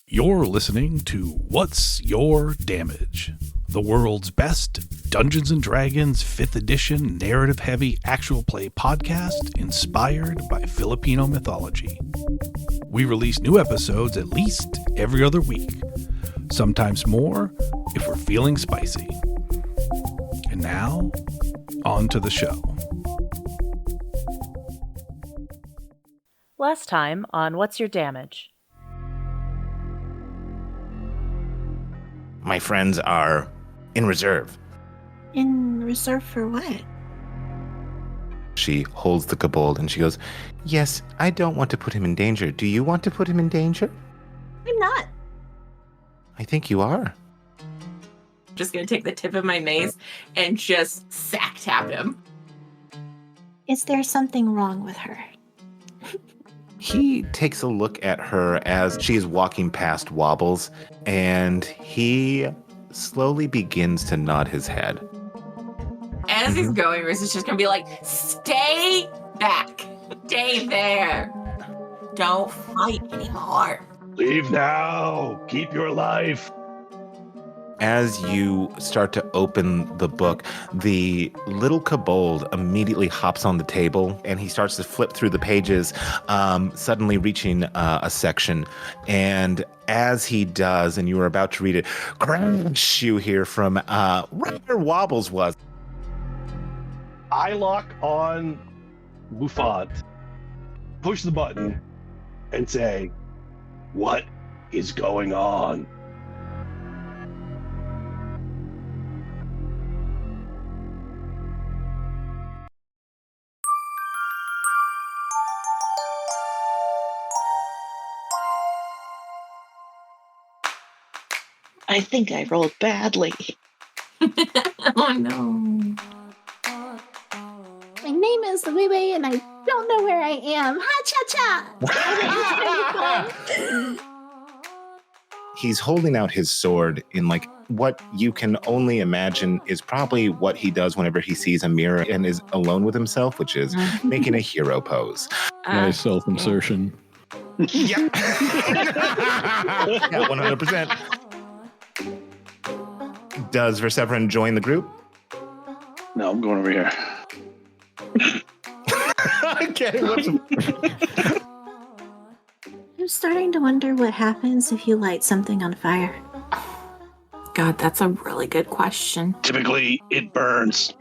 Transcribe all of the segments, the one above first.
You're listening to What's Your Damage? The world's best Dungeons & Dragons 5th edition narrative-heavy actual play podcast inspired by Filipino mythology. We release new episodes at least every other week, sometimes more if we're feeling spicy. And now, on to the show. Last time on What's Your Damage? My friends are in reserve. In reserve for what? She holds the kobold and she goes, "Yes, I don't want to put him in danger. Do you want to put him in danger?" I'm not. I think you are. Just gonna take the tip of my mace and just sack tap him. Is there something wrong with her? He takes a look at her as she is walking past Wobbles, and he slowly begins to nod his head. As he's going, Rizz is just gonna be like, "Stay back. Stay there. Don't fight anymore." Leave now. Keep your life. As you start to open the book, the little kobold immediately hops on the table and he starts to flip through the pages, suddenly reaching a section. And as he does, and you are about to read it, crash, you hear from right where Wobbles was. I lock on Bouffant, push the button, and say, "What is going on?" I think I rolled badly. Oh no. My name is Liwayway and I don't know where I am. Ha-cha-cha! He's holding out his sword in like what you can only imagine is probably what he does whenever he sees a mirror and is alone with himself, which is making a hero pose. Nice self-insertion. Yep. Yeah, 100%. Does Vercevaron join the group? No, I'm going over here. Okay. I'm starting to wonder what happens if you light something on fire. God, that's a really good question. Typically, it burns.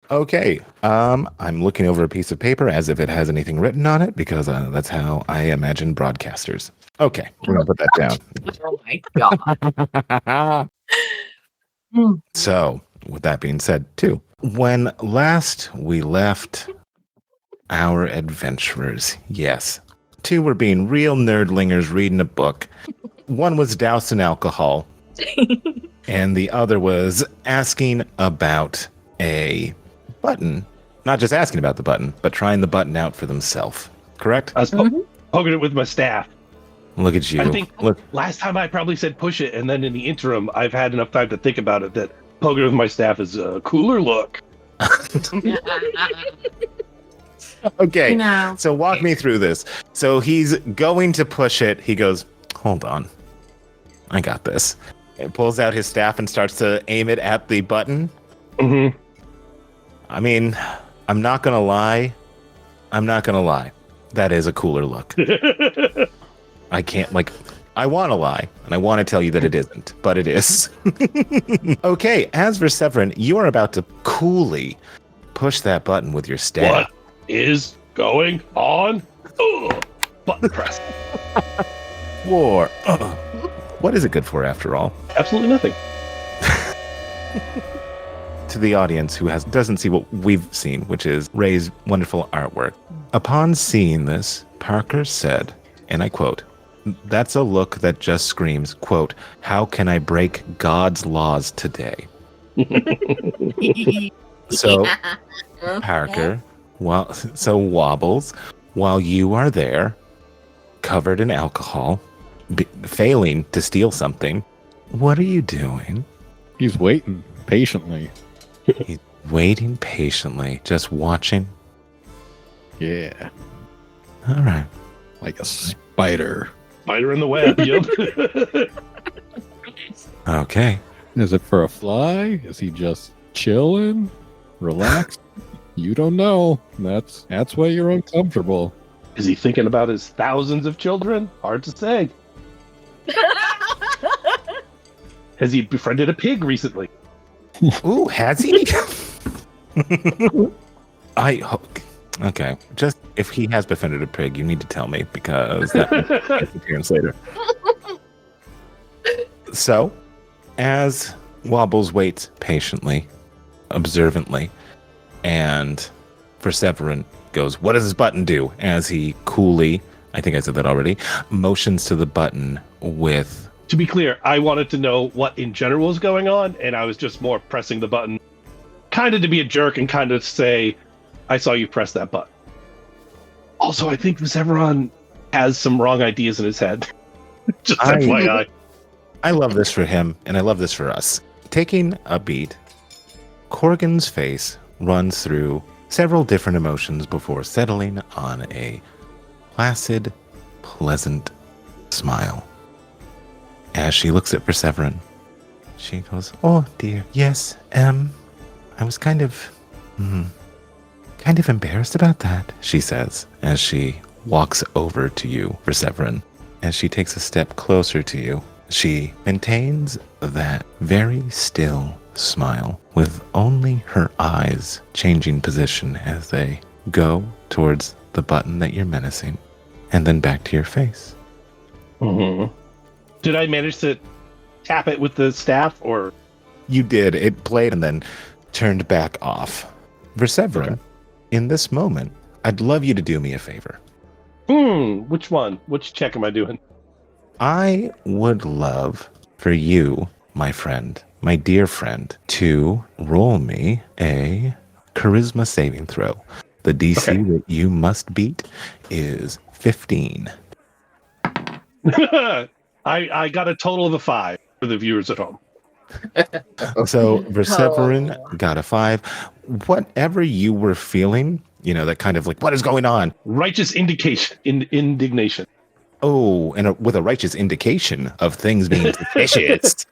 Okay. I'm looking over a piece of paper as if it has anything written on it because that's how I imagine broadcasters. Okay, we're gonna put that down. Oh my God. So, with that being said, too, when last we left our adventurers, yes, two were being real nerdlingers reading a book. One was doused in alcohol, and the other was asking about a button. Not just asking about the button, but trying the button out for themselves. Correct? I was poking it with my staff. Look at you. I think Look. last time I probably said push it, and then in the interim, I've had enough time to think about it that poking it with my staff is a cooler look. Okay, No. so walk me through this. So he's going to push it. He goes, "Hold on. I got this." And pulls out his staff and starts to aim it at the button. Mm-hmm. I mean, I'm not going to lie. That is a cooler look. I can't, I want to lie, and I want to tell you that it isn't, but it is. Okay, as Vercevaron, you are about to coolly push that button with your staff. What is going on? Ugh. Button press. War. What is it good for, after all? Absolutely nothing. To the audience who doesn't see what we've seen, which is Ray's wonderful artwork. Upon seeing this, Parker said, and I quote, "That's a look that just screams, quote, how can I break God's laws today?" So, Parker, Wobbles, while you are there, covered in alcohol, failing to steal something, what are you doing? He's waiting patiently. waiting patiently, just watching. Yeah. All right. Like a spider. Spider in the web. Yep. Okay. Is it for a fly? Is he just chilling? Relaxed? You don't know. That's why you're uncomfortable. Is he thinking about his thousands of children? Hard to say. Has he befriended a pig recently? Ooh, has he? I hope. Okay. Just if he has befriended a pig, you need to tell me because that makes appearance later. So, as Wobbles waits patiently, observantly, and Vercevaron goes, "What does this button do?" As he coolly, I think I said that already, motions to the button with... To be clear, I wanted to know what in general was going on, and I was just more pressing the button, kind of to be a jerk and kind of say, I saw you press that button. Also, I think Vercevaron has some wrong ideas in his head. Just FYI. I love this for him, and I love this for us. Taking a beat, Corgan's face runs through several different emotions before settling on a placid, pleasant smile. As she looks at Vercevaron, she goes, "Oh dear, yes, I was kind of embarrassed about that," she says, as she walks over to you, Vercevaron. As she takes a step closer to you, she maintains that very still smile, with only her eyes changing position as they go towards the button that you're menacing, and then back to your face. Mm-hmm. Did I manage to tap it with the staff, or? You did. It played and then turned back off. Vercevaron, okay. In this moment, I'd love you to do me a favor. Which one? Which check am I doing? I would love for you, my friend, my dear friend, to roll me a charisma saving throw. The DC that you must beat is 15. I got a total of a 5 for the viewers at home. So Vercevaron got a 5. Whatever you were feeling, that kind of like, what is going on? Righteous indignation. Oh, and with a righteous indication of things being suspicious.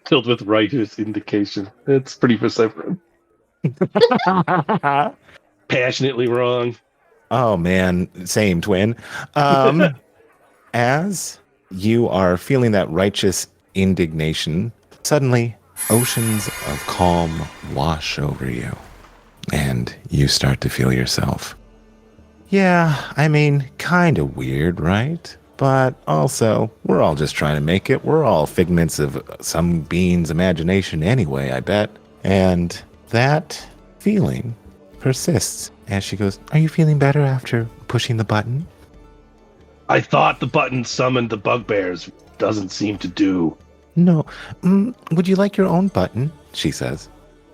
Filled with righteous indication. It's pretty Vercevaron. Passionately wrong. Oh, man. Same, twin. As you are feeling that righteous indignation, suddenly oceans of calm wash over you. And you start to feel yourself. Yeah, I mean, kind of weird, right? But also, we're all just trying to make it. We're all figments of some being's imagination anyway, I bet. And that feeling persists as she goes, "Are you feeling better after pushing the button?" I thought the button summoned the bugbears. Doesn't seem to do. No. Would you like your own button? She says.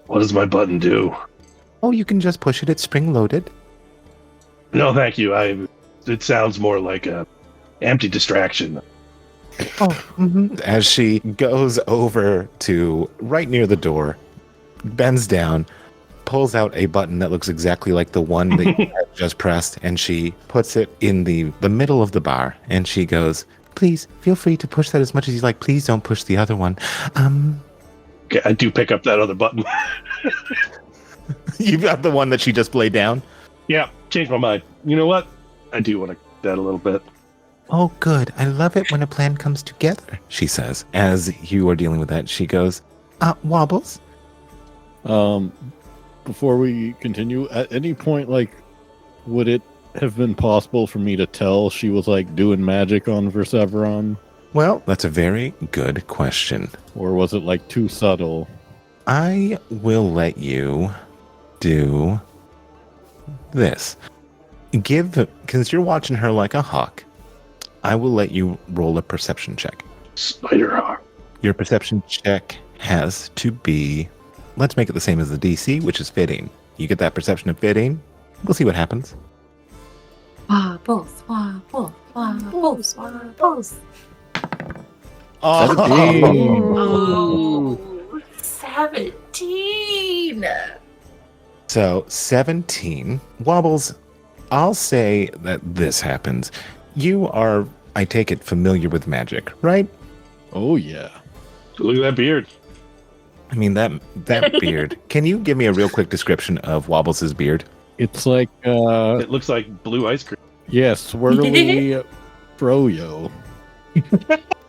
What does my button do? Oh, you can just push it. It's spring-loaded. No, thank you. It sounds more like a empty distraction. As she goes over to right near the door, bends down, pulls out a button that looks exactly like the one that you had just pressed, and she puts it in the middle of the bar, and she goes, "Please, feel free to push that as much as you like. Please don't push the other one." Okay, I do pick up that other button. You got the one that she just laid down? Yeah, changed my mind. You know what? I do want to that a little bit. "Oh, good. I love it when a plan comes together," she says. As you are dealing with that, she goes, "Wobbles?" Before we continue, at any point, would it have been possible for me to tell she was, doing magic on Vercevaron? Well, that's a very good question. Or was it, too subtle? I will let you do this. Because you're watching her like a hawk, I will let you roll a perception check. Spider hawk. Your perception check has to be, let's make it the same as the DC, which is fitting. You get that perception of fitting, we'll see what happens. Wobbles, wobbles, wobbles, wobbles. Oh, 17. Oh, 17. So 17. Wobbles, I'll say that this happens. You are, I take it, familiar with magic, right? Oh, yeah. Look at that beard. I mean, that beard. Can you give me a real quick description of Wobbles' beard? It's like, It looks like blue ice cream. yeah, swirly froyo.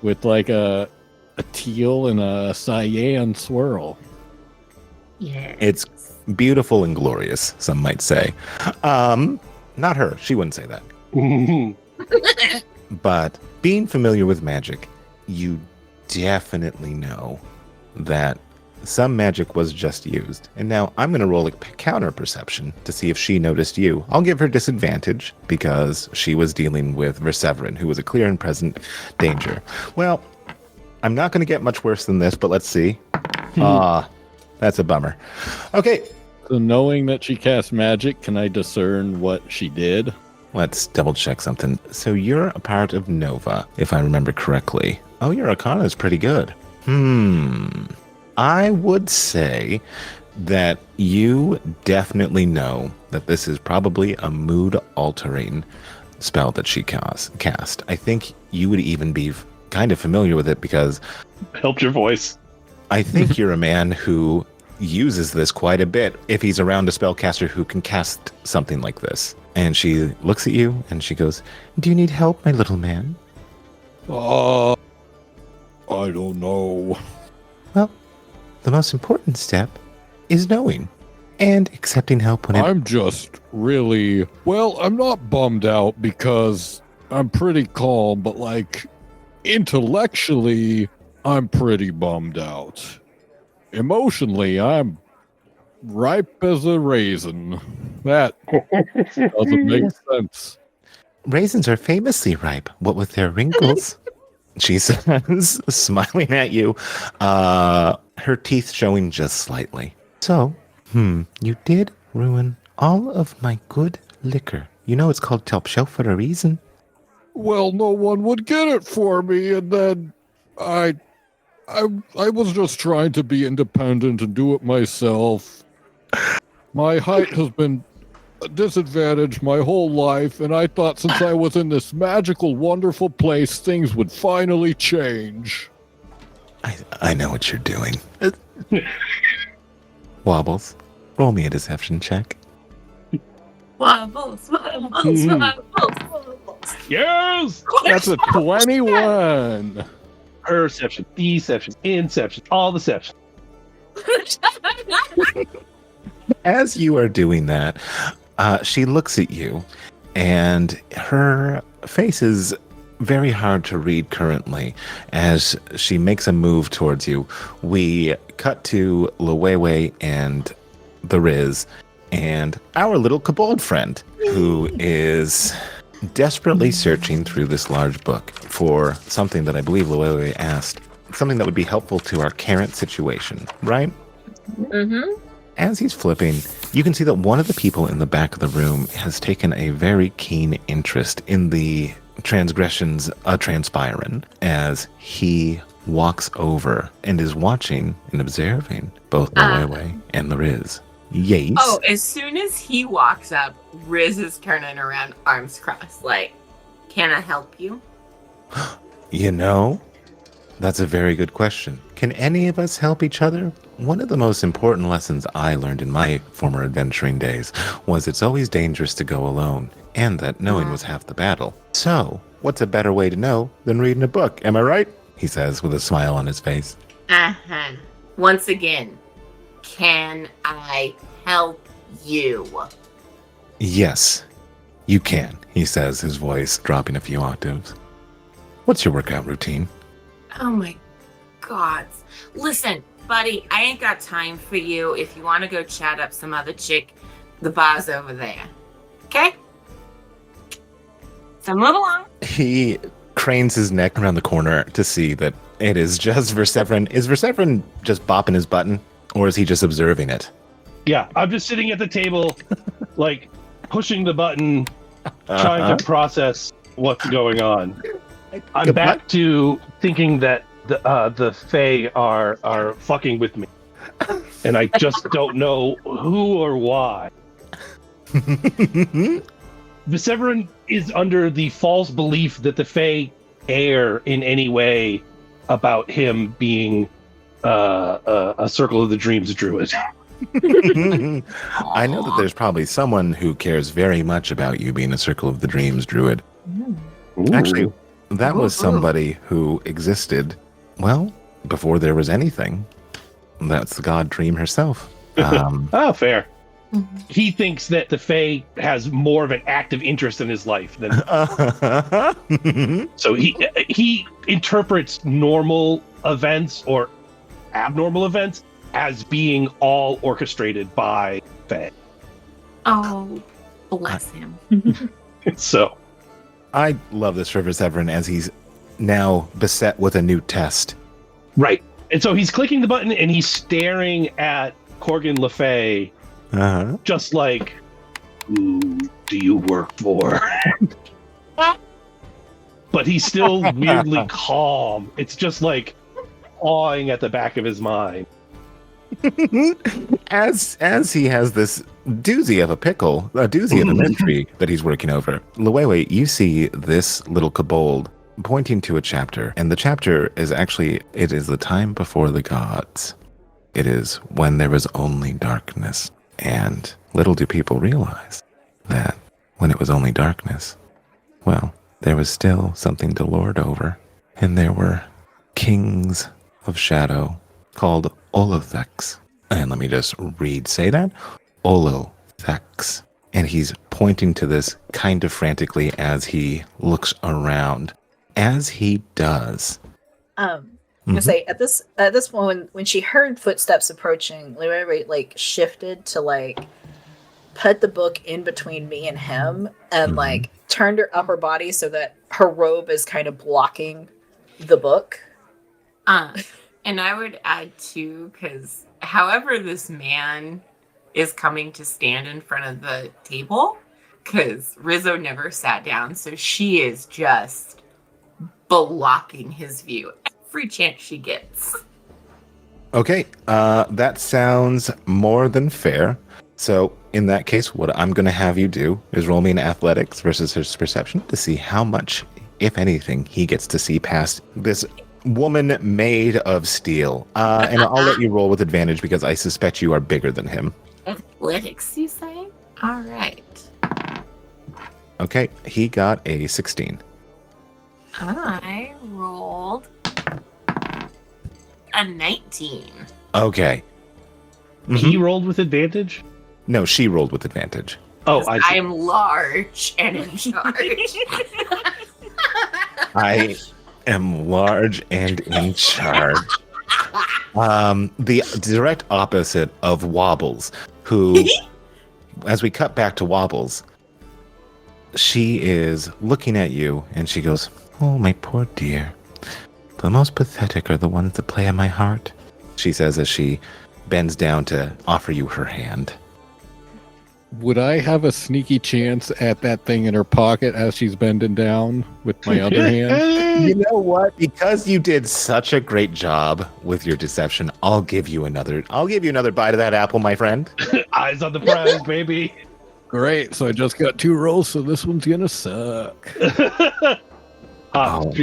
With like a teal and a cyan swirl. Yeah. It's beautiful and glorious, some might say. Not her. She wouldn't say that. But being familiar with magic, you definitely know that some magic was just used. And now I'm going to roll a counter perception to see if she noticed you. I'll give her disadvantage because she was dealing with Vercevaron, who was a clear and present danger. Well, I'm not going to get much worse than this, but let's see. That's a bummer. Okay. So knowing that she cast magic, can I discern what she did? Let's double check something. So you're a part of Nova, if I remember correctly. Oh, your Arcana is pretty good. I would say that you definitely know that this is probably a mood-altering spell that she cast. I think you would even be kind of familiar with it because... Helped your voice. I think you're a man who uses this quite a bit if he's around a spellcaster who can cast something like this. And she looks at you and she goes, "Do you need help, my little man?" I don't know. Well, the most important step is knowing and accepting help when I'm just really... Well, I'm not bummed out because I'm pretty calm, but like intellectually, I'm pretty bummed out. Emotionally, I'm ripe as a raisin. That doesn't make sense. Raisins are famously ripe, what with their wrinkles. She says, smiling at you, her teeth showing just slightly. So, you did ruin all of my good liquor. You know it's called top shelf for a reason. Well, no one would get it for me, and then I was just trying to be independent and do it myself. My height has been a disadvantage my whole life, and I thought since I was in this magical, wonderful place, things would finally change. I know what you're doing. Wobbles, roll me a deception check. Wobbles. Yes! That's a 21. Perception, deception, inception, all the deception. As you are doing that, she looks at you, and her face is very hard to read currently. As she makes a move towards you, we cut to Liwayway and the Rizz, and our little kobold friend, who is desperately searching through this large book for something that I believe Liwayway asked, something that would be helpful to our current situation, right? Mm-hmm. As he's flipping, you can see that one of the people in the back of the room has taken a very keen interest in the transgressions of Transpirin as he walks over and is watching and observing both Liwayway and the Rizz. Yes. Oh, as soon as he walks up, Rizz is turning around, arms crossed, like, "Can I help you?" You know, that's a very good question. Can any of us help each other? One of the most important lessons I learned in my former adventuring days was it's always dangerous to go alone, and that knowing was half the battle. So, what's a better way to know than reading a book, am I right? He says with a smile on his face. Uh-huh. Once again, can I help you? Yes, you can, he says, his voice dropping a few octaves. What's your workout routine? Oh my God. Listen, buddy, I ain't got time for you. If you want to go chat up some other chick, the bar's over there. Okay? So move along. He cranes his neck around the corner to see that it is just Vercevaron. Is Vercevaron just bopping his button, or is he just observing it? Yeah, I'm just sitting at the table, like, pushing the button, trying to process what's going on. I'm back to thinking that the Fae are fucking with me. and I just don't know who or why. Vercevaron is under the false belief that the Fae care in any way about him being a Circle of the Dreams druid. I know that there's probably someone who cares very much about you being a Circle of the Dreams druid. Ooh. Actually, that was somebody who existed, well, before there was anything. That's the god Dream herself. Oh, fair. He thinks that the Fae has more of an active interest in his life than so he interprets normal events or abnormal events as being all orchestrated by Fae. Oh, bless him. So I love this for Vercevaron as he's now beset with a new test. right. And so he's clicking the button and he's staring at Corgan Le Fay, just like, who do you work for? But he's still weirdly calm. It's just like awing at the back of his mind. As he has this doozy of a pickle, a doozy of a mystery that he's working over. Liwayway, you see this little kobold pointing to a chapter, and the chapter is actually, it is the time before the gods. It is when there was only darkness. And little do people realize that when it was only darkness, well, there was still something to lord over. And there were kings of shadow called Olothex. And let me just say that. Olothex. And he's pointing to this kind of frantically as he looks around. As he does. I'm gonna say at this moment when she heard footsteps approaching, Liwayway like shifted to like put the book in between me and him and like turned her upper body so that her robe is kind of blocking the book. And I would add too, because however this man is coming to stand in front of the table, because Rizzo never sat down, so she is just blocking his view every chance she gets. Okay, that sounds more than fair. So in that case, what I'm going to have you do is roll me an athletics versus his perception to see how much, if anything, he gets to see past this woman made of steel. And I'll let you roll with advantage because I suspect you are bigger than him. Athletics, you say? All right. Okay, he got a 16. I rolled a 19. Okay. He rolled with advantage? No, she rolled with advantage. Oh, I am large and in charge. I am large and in charge. The direct opposite of Wobbles, who, as we cut back to Wobbles, she is looking at you and she goes, "Oh, my poor dear. The most pathetic are the ones that play on my heart," she says as she bends down to offer you her hand. Would I have a sneaky chance at that thing in her pocket as she's bending down with my other hand? You know what? Because you did such a great job with your deception, I'll give you another bite of that apple, my friend. Eyes on the prize, baby. Great. So I just got 2 rolls, so this one's gonna suck. Hot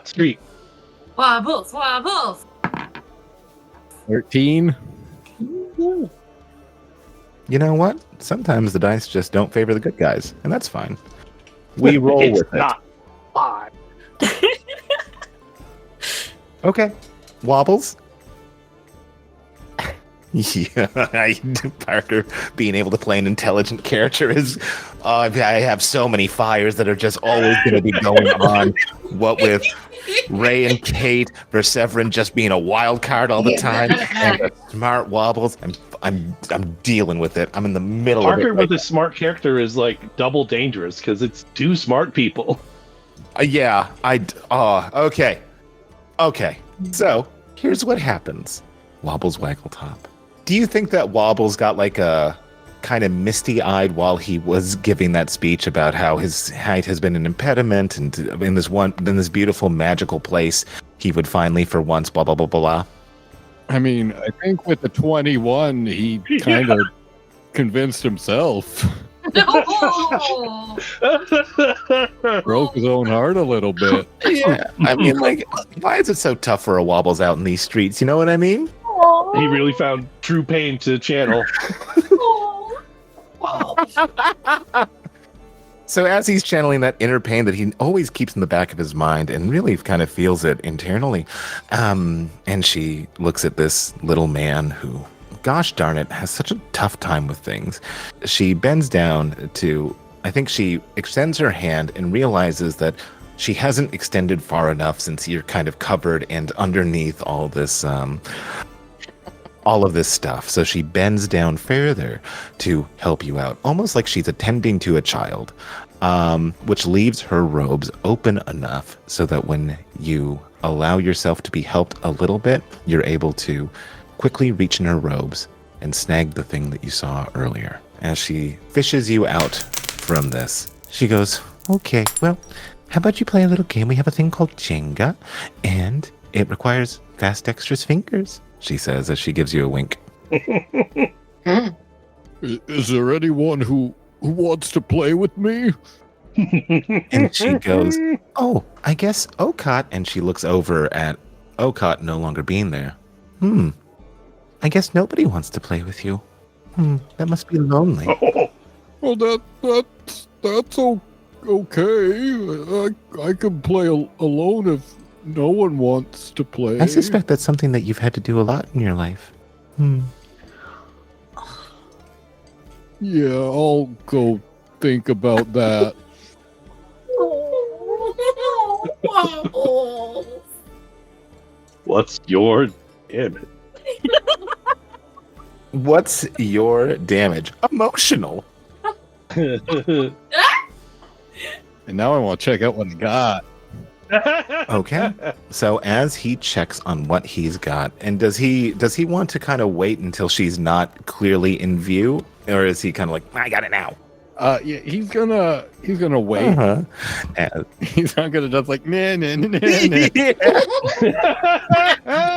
streak. Wobbles, wobbles. 13. You know what? Sometimes the dice just don't favor the good guys, and that's fine. We roll It's with it. not 5. Okay. Wobbles? Yeah, Parker being able to play an intelligent character is... I have so many fires that are just always going to be going on. What with Ray and Kate, Vercevaron just being a wild card all the time, and the smart Wobbles. I'm dealing with it. I'm in the middle Parker of it. with a smart character is like double dangerous because it's 2 smart people. Yeah, okay. Okay, so here's what happens. Wobbles waggle top. Do you think that Wobbles got like a kind of misty-eyed while he was giving that speech about how his height has been an impediment and in this beautiful magical place he would finally for once blah blah blah blah blah? I mean, I think with the 21, he kind of convinced himself. No. Broke his own heart a little bit. Yeah. I mean, like, why is it so tough for a Wobbles out in these streets? You know what I mean? He really found true pain to channel. So as he's channeling that inner pain that he always keeps in the back of his mind and really kind of feels it internally, and she looks at this little man who, gosh darn it, has such a tough time with things. She bends down to, I think she extends her hand and realizes that she hasn't extended far enough since you're kind of covered and underneath all of this stuff. So she bends down further to help you out, almost like she's attending to a child, which leaves her robes open enough so that when you allow yourself to be helped a little bit, you're able to quickly reach in her robes and snag the thing that you saw earlier. As she fishes you out from this, she goes, okay, well, how about you play a little game? We have a thing called Jenga, and it requires fast, dexterous fingers, she says as she gives you a wink. Is there anyone who wants to play with me? And she goes, oh, I guess Okaat. And she looks over at Okaat no longer being there. I guess nobody wants to play with you. That must be lonely. Well, that's okay. I can play alone if no one wants to play. I suspect that's something that you've had to do a lot in your life. Yeah, I'll go think about that. What's your damage? What's your damage? Emotional. And now I want to check out what I got. Okay. So as he checks on what he's got, and does he want to kind of wait until she's not clearly in view, or is he kind of like, I got it now? Yeah, he's gonna wait. He's not gonna just like nah.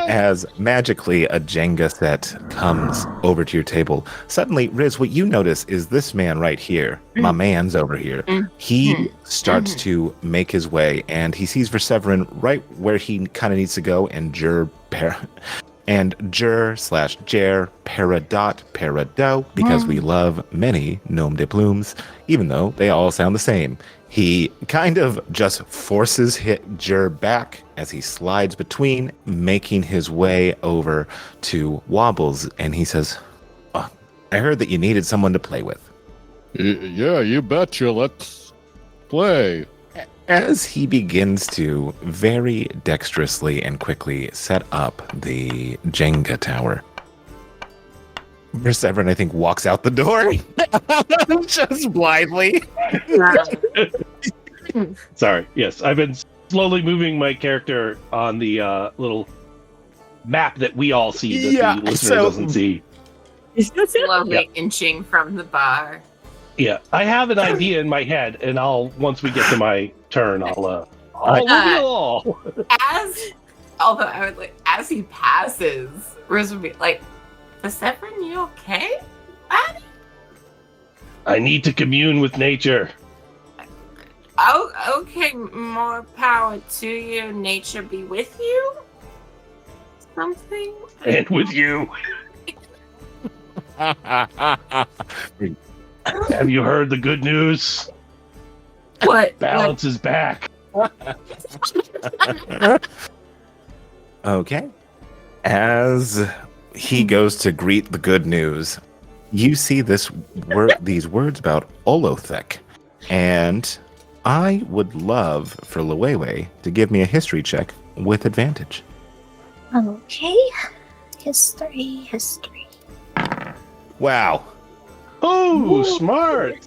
As magically a Jenga set comes over to your table, suddenly, Rizz, what you notice is this man right here, my man's over here. He starts to make his way, and he sees Vercevaron right where he kind of needs to go, and Jer/Jer Peradot, because we love many nom de plumes, even though they all sound the same. He kind of just forces Jer back as he slides between, making his way over to Wobbles, and he says, oh, I heard that you needed someone to play with. Yeah, you betcha. Let's play. As he begins to very dexterously and quickly set up the Jenga tower, Vercevaron, I think, walks out the door just blindly. Sorry. Yes, I've been slowly moving my character on the little map that we all see that the listener doesn't see. Slowly inching from the bar. Yeah, I have an idea in my head, and once we get to my turn, I'll reveal all. Although I would like, as he passes, Rizz would be like, Vercevaron, you okay, buddy? I need to commune with nature. Oh, okay, more power to you. Nature be with you? Something? And with you. Have you heard the good news? What? Balance is back. Okay. As he goes to greet the good news, you see these words about Olothek, and I would love for Liwayway to give me a history check with advantage. Okay. History. Wow. Oh, smart.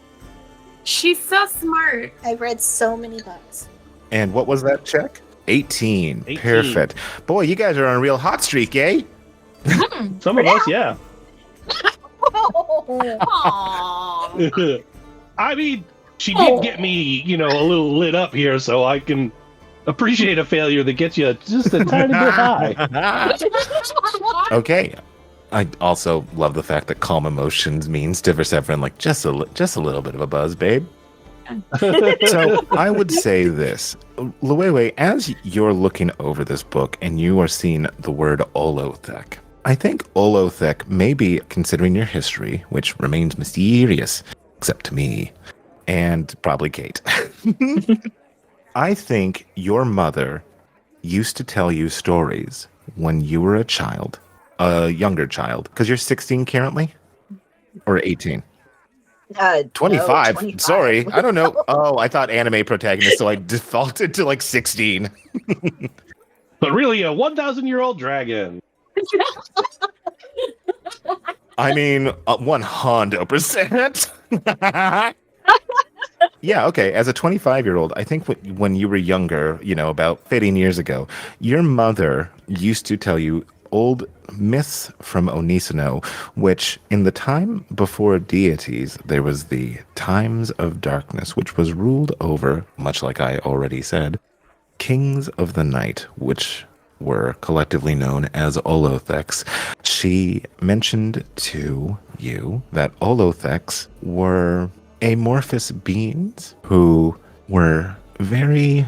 She's so smart. I've read so many books. And what was that check? 18. 18. Perfect. Boy, you guys are on a real hot streak, eh? Some of us, yeah. Aww. I mean, she did get me, a little lit up here, so I can Appreciate a failure that gets you just a tiny bit high. Okay. I also love the fact that calm emotions means to Vercevaron, like, just a little bit of a buzz, babe. So I would say this. Liwayway, as you're looking over this book and you are seeing the word Olothek, I think Olothek, maybe considering your history, which remains mysterious, except to me, and probably Kate. I think your mother used to tell you stories when you were a younger child, because you're 16 currently? Or 18? 25. 25. Sorry, I don't know. Oh, I thought anime protagonist, so I defaulted to like 16. But really, a 1,000-year-old dragon. I mean, 100%. Yeah, okay. As a 25-year-old, I think when you were younger, about 15 years ago, your mother used to tell you old myths from Onisino, which in the time before deities, there was the times of darkness, which was ruled over, much like I already said, kings of the night, which were collectively known as Olotheks. She mentioned to you that Olotheks were amorphous beings who were very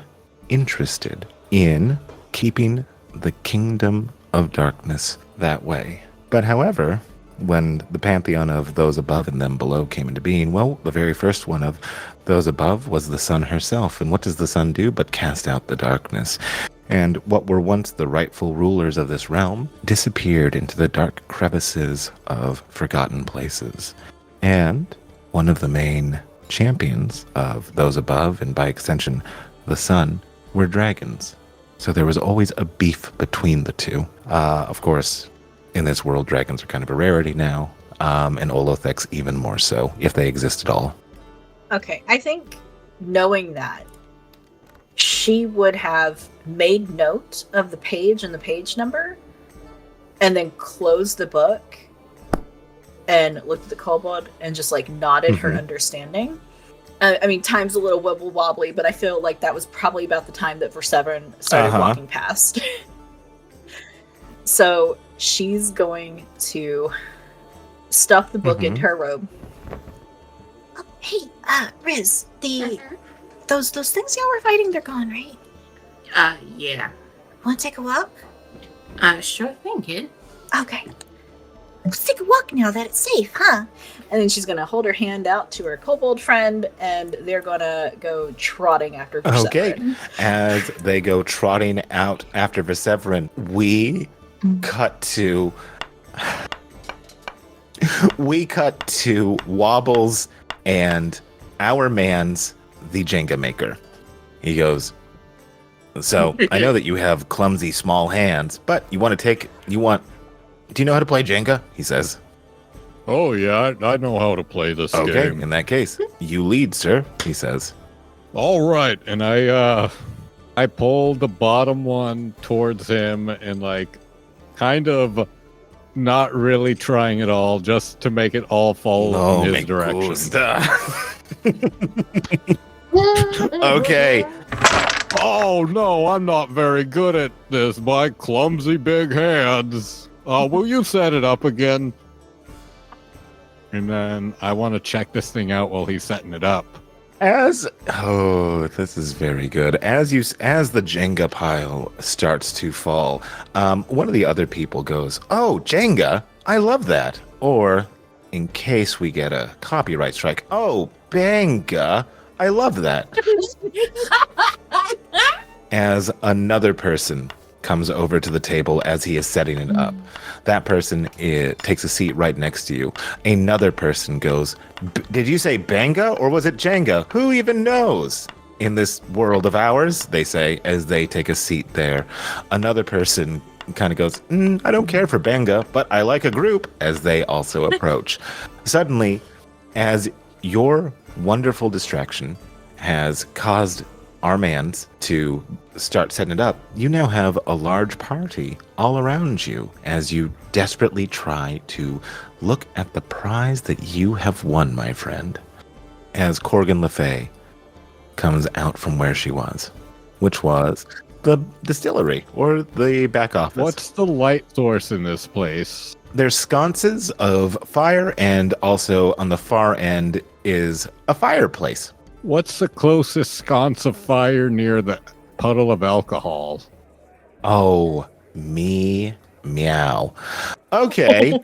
interested in keeping the kingdom of darkness that way. But however, when the pantheon of those above and them below came into being, well, the very first one of those above was the sun herself. And what does the sun do but cast out the darkness? And what were once the rightful rulers of this realm disappeared into the dark crevices of forgotten places. And one of the main champions of those above, and by extension, the sun, were dragons. So there was always a beef between the two. Of course, in this world, dragons are kind of a rarity now, and Olotheks even more so, if they exist at all. Okay, I think knowing that, she would have made note of the page and the page number, and then closed the book and looked at the kobold and just like nodded her understanding. I mean, time's a little wibble wobbly, but I feel like that was probably about the time that Vercevaron started walking past. So she's going to stuff the book into her robe. Oh, hey, Rizz, those things y'all were fighting, they're gone, right? Yeah. Want to take a walk? Sure thing, kid. Okay. Let's take a walk now that it's safe, huh? And then she's going to hold her hand out to her kobold friend, and they're going to go trotting after Vercevaron. Okay. As they go trotting out after Vercevaron, we cut to Wobbles and our man's the Jenga maker. He goes, so I know that you have clumsy small hands, but do you know how to play Jenga? He says. Oh, yeah, I know how to play this game. Okay, in that case, you lead, sir, he says. All right, and I pulled the bottom one towards him and, like, kind of not really trying at all, just to make it all fall in his direction. Okay. Oh, no, I'm not very good at this. My clumsy big hands. Will you set it up again? And then I want to check this thing out while he's setting it up. This is very good. As the Jenga pile starts to fall, one of the other people goes, "Oh, Jenga, I love that." Or, in case we get a copyright strike, "Oh, Banga, I love that." As another person comes over to the table as he is setting it up. That person takes a seat right next to you. Another person goes, "Did you say Banga or was it Jenga? Who even knows?" In this world of ours, they say, as they take a seat there. Another person kind of goes, "I don't care for Banga, but I like a group," as they also approach. Suddenly, as your wonderful distraction has caused our mans to start setting it up, you now have a large party all around you as you desperately try to look at the prize that you have won, my friend. As Corgan Le Fay comes out from where she was. which was the distillery or the back office. What's the light source in this place? There's sconces of fire, and also on the far end is a fireplace. What's the closest sconce of fire near the puddle of alcohol? Oh, me meow. Okay.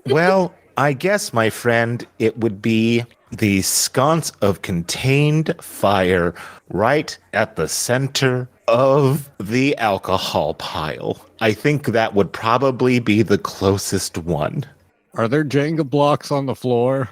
Well, I guess, my friend, it would be the sconce of contained fire right at the center of the alcohol pile. I think that would probably be the closest one. Are there Jenga blocks on the floor?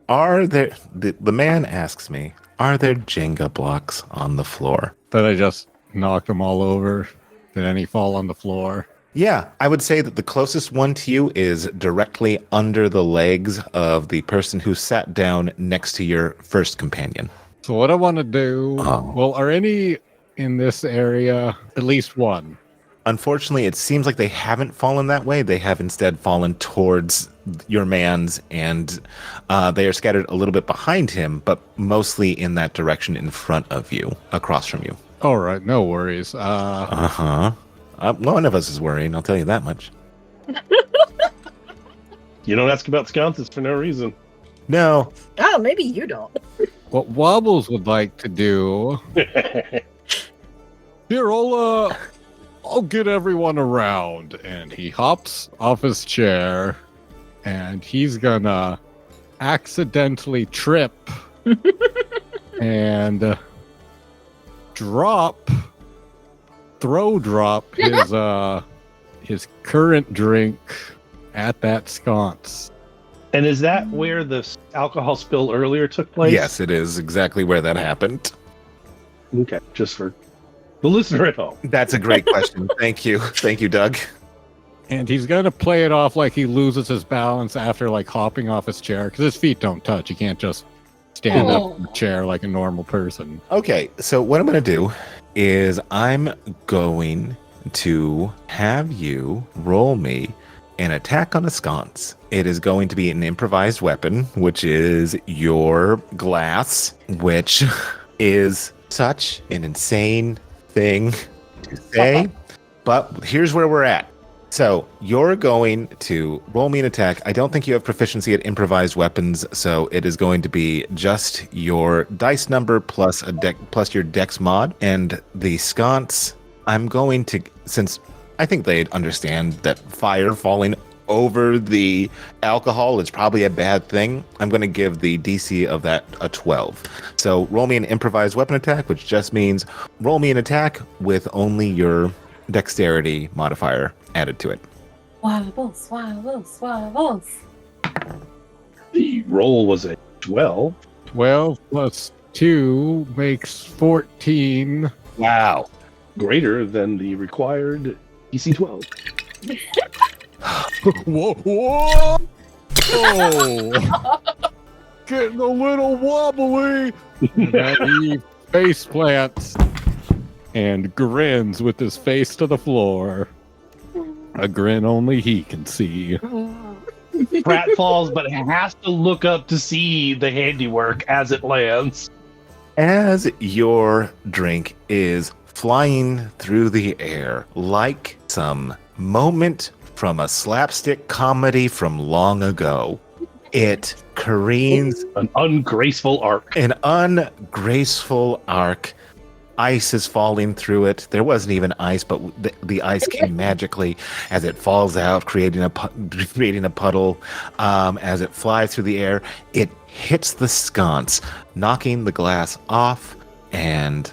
Are there, the man asks me, are there Jenga blocks on the floor? That I just knocked them all over? Did any fall on the floor? Yeah, I would say that the closest one to you is directly under the legs of the person who sat down next to your first companion. So what I want to do, well, are any in this area, at least one? Unfortunately, it seems like they haven't fallen that way. They have instead fallen towards your man's, and they are scattered a little bit behind him, but mostly in that direction in front of you, across from you. All right, no worries. None of us is worrying, I'll tell you that much. You don't ask about sconces for no reason. No. Oh, maybe you don't. What Wobbles would like to do... Here, I'll get everyone around. And he hops off his chair, and he's gonna accidentally trip and throw drop his current drink at that sconce. And is that where the alcohol spill earlier took place? Yes, it is exactly where that happened. Okay, just for the listener at home. That's a great question. Thank you. Thank you, Doug. And he's gonna play it off like he loses his balance after like hopping off his chair, because his feet don't touch. He can't just stand up in the chair like a normal person. Okay, so what I'm going to do is I'm going to have you roll me an attack on a sconce. It is going to be an improvised weapon, which is your glass, which is such an insane thing to say. But here's where we're at. So you're going to roll me an attack. I don't think you have proficiency at improvised weapons, so it is going to be just your dice number plus plus your dex mod. And the sconce, I'm going to, since I think they'd understand that fire falling over the alcohol is probably a bad thing, I'm going to give the DC of that a 12. So roll me an improvised weapon attack, which just means roll me an attack with only your dexterity modifier added to it. Wobbles, wobbles, wobbles. The roll was a 12. 12 plus 2 makes 14. Wow. Greater than the required DC 12. Whoa, whoa! Oh! Getting a little wobbly. And then he face plants and grins with his face to the floor. A grin only he can see. Pratt falls, but has to look up to see the handiwork as it lands. As your drink is flying through the air like some moment from a slapstick comedy from long ago, it careens An ungraceful arc. an ungraceful arc. Ice is falling through it. There wasn't even ice, but the ice came magically as it falls out, creating a puddle. As it flies through the air, it hits the sconce, knocking the glass off. And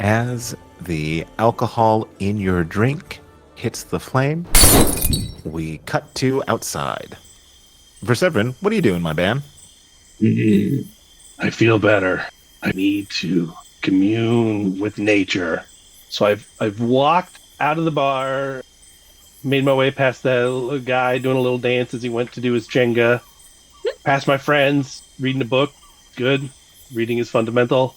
as the alcohol in your drink hits the flame, we cut to outside. Vercevaron, what are you doing, my man? I feel better. I need to commune with nature. So I've walked out of the bar, made my way past that little guy doing a little dance as he went to do his Jenga, past my friends, reading a book. Good. Reading is fundamental.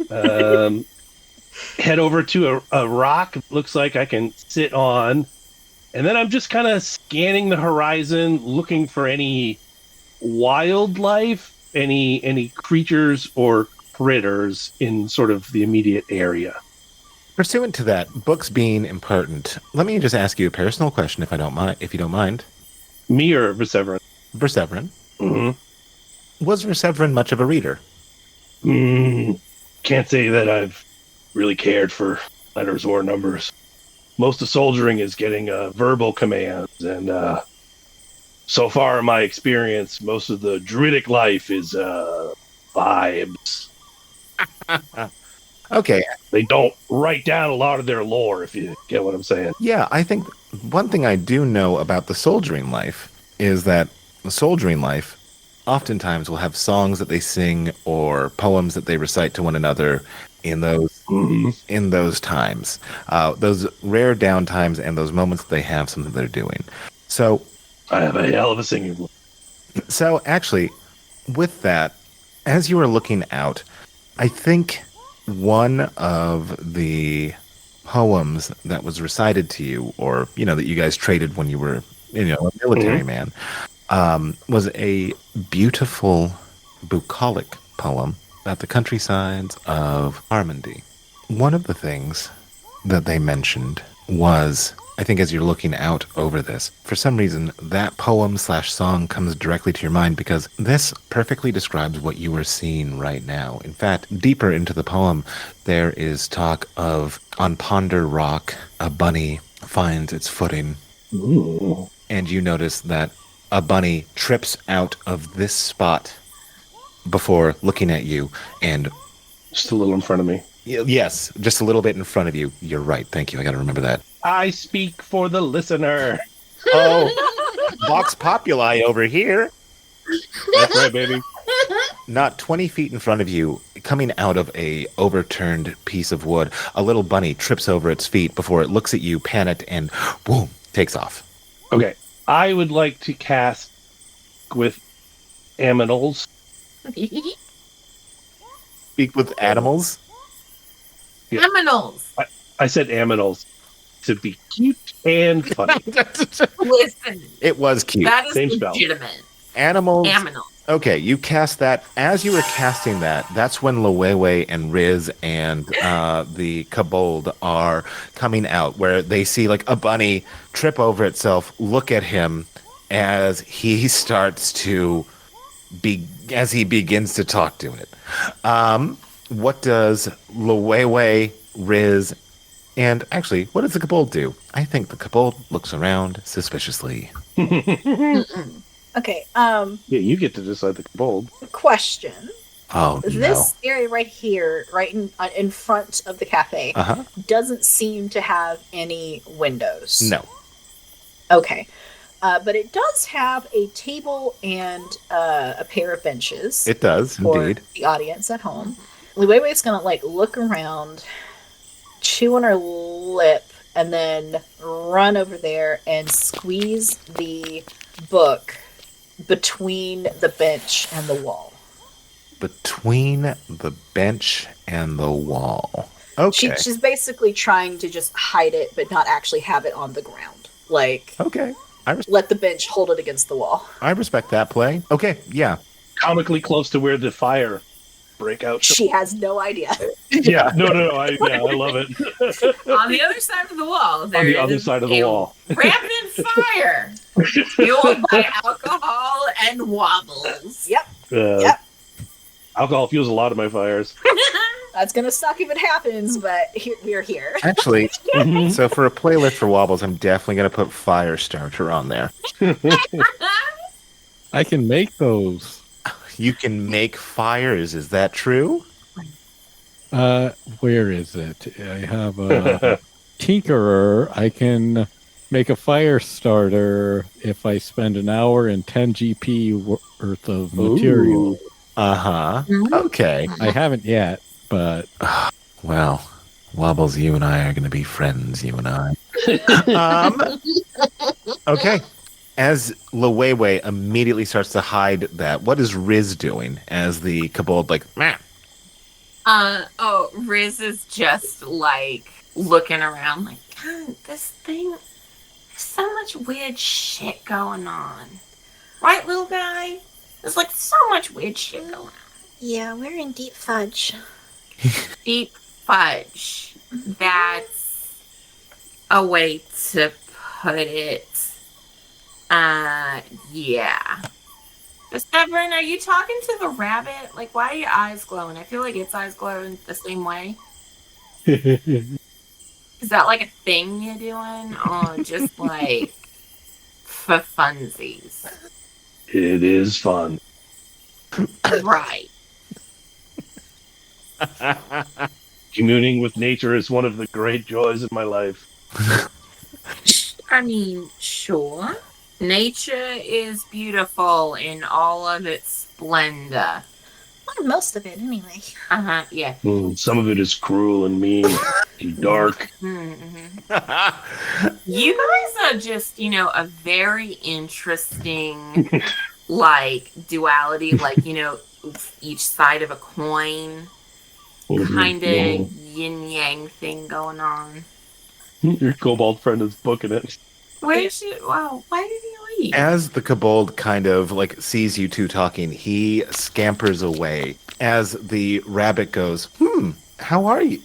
Head over to a rock. Looks like I can sit on. And then I'm just kind of scanning the horizon, looking for any wildlife, any creatures or critters in sort of the immediate area. Pursuant to that, books being important, let me just ask you a personal question, if you don't mind. Me or Vercevaron? Vercevaron. Mm-hmm. Was Vercevaron much of a reader? Can't say that I've really cared for letters or numbers. Most of soldiering is getting verbal commands, and so far in my experience, most of the druidic life is vibes. Okay. They don't write down a lot of their lore, if you get what I'm saying. Yeah, I think one thing I do know about the soldiering life is that the soldiering life oftentimes will have songs that they sing or poems that they recite to one another in those times, those rare down times and those moments that they have something they're doing. So I have a hell of a singing voice. So actually, with that, as you were looking out, I think one of the poems that was recited to you, or that you guys traded when you were a military man, was a beautiful bucolic poem about the countrysides of Armandy. One of the things that they mentioned was, I think as you're looking out over this, for some reason, that poem/song comes directly to your mind because this perfectly describes what you are seeing right now. In fact, deeper into the poem, there is talk of, on Ponder Rock, a bunny finds its footing. Ooh. And you notice that a bunny trips out of this spot before looking at you and... Just a little in front of me. Yes, just a little bit in front of you. You're right. Thank you. I got to remember that. I speak for the listener. Oh, Vox Populi over here. That's right, baby. Not 20 feet in front of you, coming out of a overturned piece of wood, a little bunny trips over its feet before it looks at you, panicked, and boom, takes off. Okay. I would like to cast with aminals. Speak with animals? Yeah. Aminals. I said aminals to be cute and funny. Listen. It was cute. That is Same spell. legitimate. Animals. Aminals. Okay, you cast that. As you were casting that, that's when Liwayway and Rizz and the Kobold are coming out, where they see like a bunny trip over itself, look at him as he starts to as he begins to talk to it. What does Liwayway, Rizz, and actually, what does the Kobold do? I think the Kobold looks around suspiciously. Okay, Yeah, you get to decide the bold. question. Oh, This area right here, right in front of the cafe, doesn't seem to have any windows. No. Okay. But it does have a table and a pair of benches. It does, for indeed. the audience at home. Liwayway's gonna look around, chew on her lip, and then run over there and squeeze the book between the bench and the wall. Between the bench and the wall. Okay. She's basically trying to just hide it, but not actually have it on the ground. Okay. Let the bench hold it against the wall. I respect that play. Okay, yeah. Comically close to where the fire breakout. She has no idea. Yeah, no. I love it. On the other side of the wall, there On the is other side of the wall. rampant fire, fueled by alcohol and wobbles. Yep. Yep. Alcohol fuels a lot of my fires. That's gonna suck if it happens, but we're here. Actually, so for a playlist for Wobbles, I'm definitely going to put Firestarter on there. I can make those. You can make fires, is that true? Where is it? I have a tinkerer. I can make a fire starter if I spend an hour and 10 GP worth of material. Ooh. Okay. I haven't yet, but... Well, Wobbles, you and I are going to be friends, you and I. Okay. As Liwayway immediately starts to hide that, what is Rizz doing as the Kobold, meh? Rizz is just looking around God, this thing, there's so much weird shit going on. Right, little guy? There's so much weird shit going on. Yeah, we're in deep fudge. Deep fudge. That's a way to put it. Yeah. Vercevaron, are you talking to the rabbit? Like, why are your eyes glowing? I feel like its eyes glow the same way. Is that like a thing you're doing? Or just like for funsies? It is fun. Right. Communing with nature is one of the great joys of my life. I mean, sure. Nature is beautiful in all of its splendor. Well, most of it, anyway. Yeah. Some of it is cruel and mean and dark. Mm-hmm. You guys are just, a very interesting, like, duality, like, each side of a coin, kind of yin-yang thing going on. Your kobold friend is booking it. Where's she? Wow, why did he leave? As the kobold kind of like sees you two talking, he scampers away. As the rabbit goes, how are you?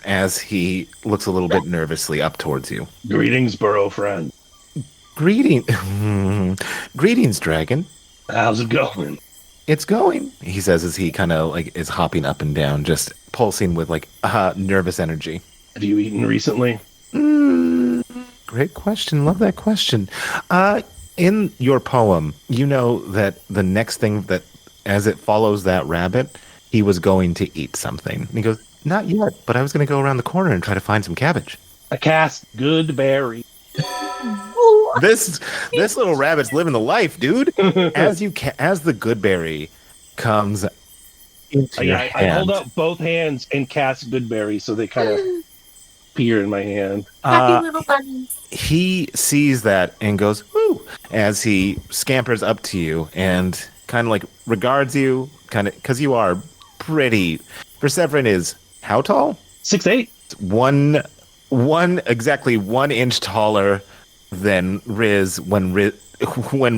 As he looks a little bit nervously up towards you. Greetings, burrow friend. Greetings, dragon. How's it going? It's going, he says as he kind of like is hopping up and down, just pulsing with like nervous energy. Have you eaten recently? Great question. Love that question. In your poem, you know that the next thing that, as it follows that rabbit, he was going to eat something. And he goes, not yet, but I was going to go around the corner and try to find some cabbage. I cast good berry. This little rabbit's living the life, dude. As the good berry comes into your hand. I hold up both hands and cast good berry so they kind of appear in my hand. Happy little bunnies. He sees that and goes, woo, as he scampers up to you and kind of like regards you, kind of, because you are pretty. Vercevaron is how tall? 6'8". Exactly 1 inch taller than Rizz when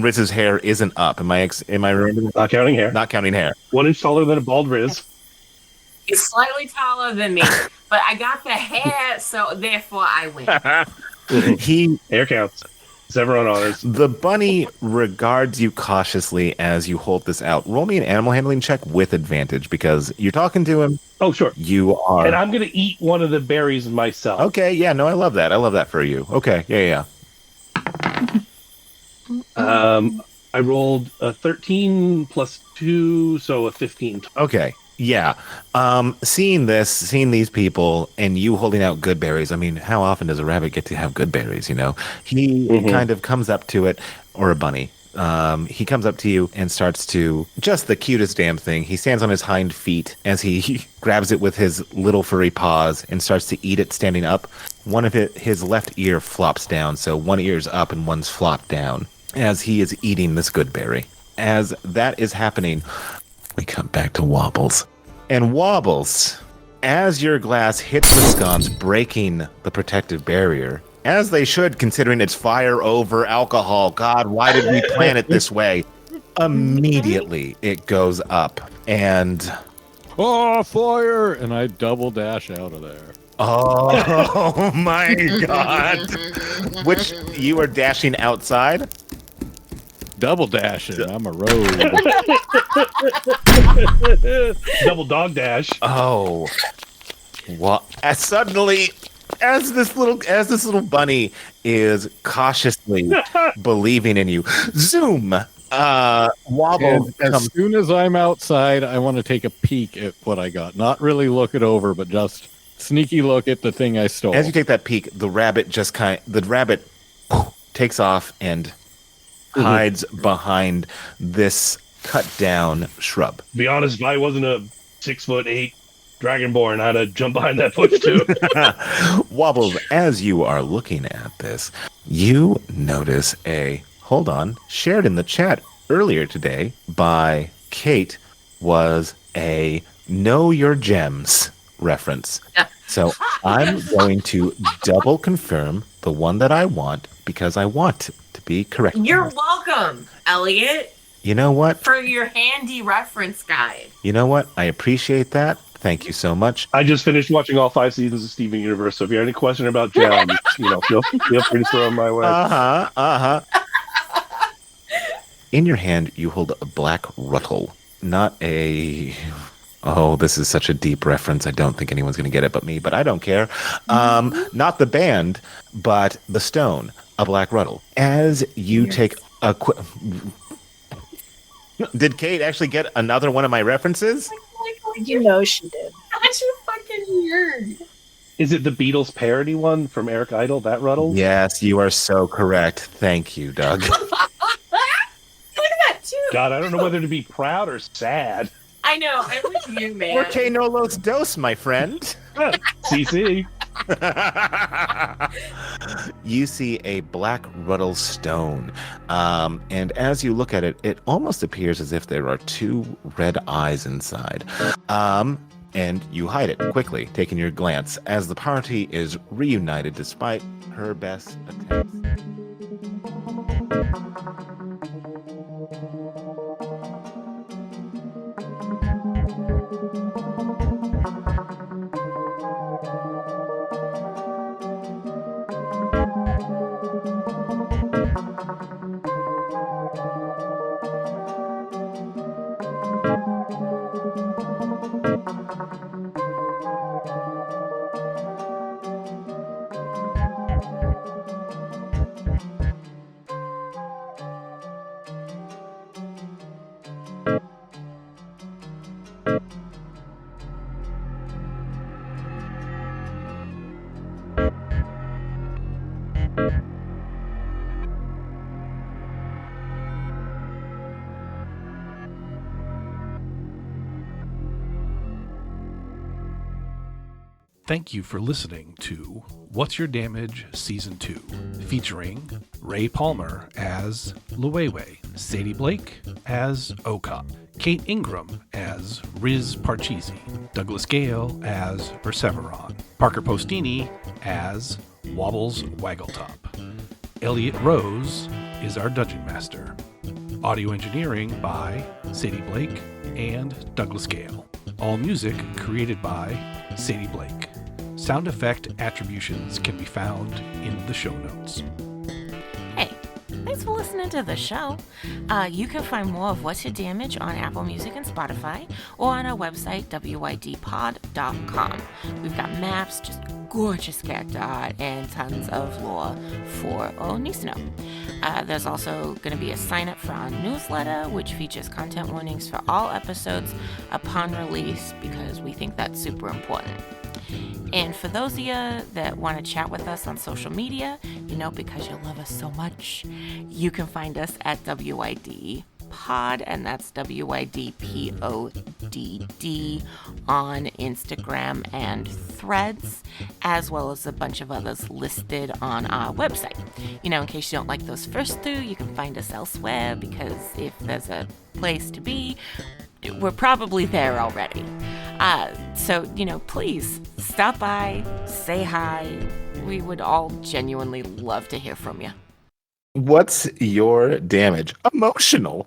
Rizz's hair isn't up. Am I remembering? Not counting hair. Not counting hair. 1 inch taller than a bald Rizz. He's slightly taller than me, but I got the hair, so therefore I win. Hair counts. Vercevaron honors. The bunny regards you cautiously as you hold this out. Roll me an animal handling check with advantage because you're talking to him. Oh, sure. You are. And I'm going to eat one of the berries myself. Okay, yeah, no, I love that. I love that for you. Okay, yeah. I rolled a 13 plus 2, so a 15. Okay. Yeah. Seeing these people and you holding out good berries, I mean, how often does a rabbit get to have good berries, He kind of comes up to it, or a bunny. He comes up to you and starts to, just the cutest damn thing. He stands on his hind feet as he grabs it with his little furry paws and starts to eat it standing up. One of his left ear flops down, so one ear's up and one's flopped down as he is eating this good berry. As that is happening, we come back to Wobbles. And Wobbles, as your glass hits the scones, breaking the protective barrier, as they should, considering it's fire over alcohol. God, why did we plan it this way? Immediately, it goes up, and... Oh, fire! And I double dash out of there. Oh, my God. Which, you are dashing outside? Double dashing. I'm a rogue. Double dog dash. Oh. What? Suddenly... As this little bunny is cautiously believing in you, zoom. Wobble. As soon as I'm outside, I want to take a peek at what I got. Not really look it over, but just sneaky look at the thing I stole. As you take that peek, the rabbit takes off and hides behind this cut down shrub. To be honest, if I wasn't a 6'8" Dragonborn, I'd jump behind that bush too. Wobbles, as you are looking at this, you notice shared in the chat earlier today by Kate, was a Know Your Gems reference. So I'm going to double confirm the one that I want because I want to be correct. You're welcome, Elliot. You know what? For your handy reference guide. You know what? I appreciate that. Thank you so much. I just finished watching all 5 seasons of Steven Universe, so if you have any question about gems, feel free to throw them my way. In your hand, you hold a black ruttle, not a... Oh, this is such a deep reference. I don't think anyone's going to get it but me, but I don't care. Not the band, but the stone, a black ruttle. As you take a quick... Did Kate actually get another one of my references? You know she did. Such a fucking nerd. Is it the Beatles parody one from Eric Idle, that Ruddle? Yes, you are so correct. Thank you, Doug. Look at that, too. God, I don't know whether to be proud or sad. I know, I'm with you, man. Porque no los dos, my friend. CC. You see a black ruttle stone. And as you look at it, it almost appears as if there are 2 red eyes inside. And you hide it quickly, taking your glance, as the party is reunited despite her best attempts. Thank you for listening to What's Your Damage Season 2, featuring Ray Palmer as Liwayway, Sadie Blake as Okaat, Kate Ingram as Rizz Parcheesi, Douglas Gale as Vercevaron, Parker Postini as Wobbles Wobbletov. Elliot Rose is our Dungeon Master. Audio engineering by Sadie Blake and Douglas Gale. All music created by Sadie Blake. Sound effect attributions can be found in the show notes. Hey, thanks for listening to the show. You can find more of What's Your Damage on Apple Music and Spotify, or on our website, WYDpod.com. We've got maps, just gorgeous character art, and tons of lore for all needs to know. There's also going to be a sign up for our newsletter, which features content warnings for all episodes upon release, because we think that's super important. And for those of you that want to chat with us on social media, because you love us so much, you can find us at WYD Pod, and that's WYDPODD on Instagram and Threads, as well as a bunch of others listed on our website. In case you don't like those first 2, you can find us elsewhere, because if there's a place to be, we're probably there already. So, please stop by, say hi. We would all genuinely love to hear from you. What's your damage? Emotional.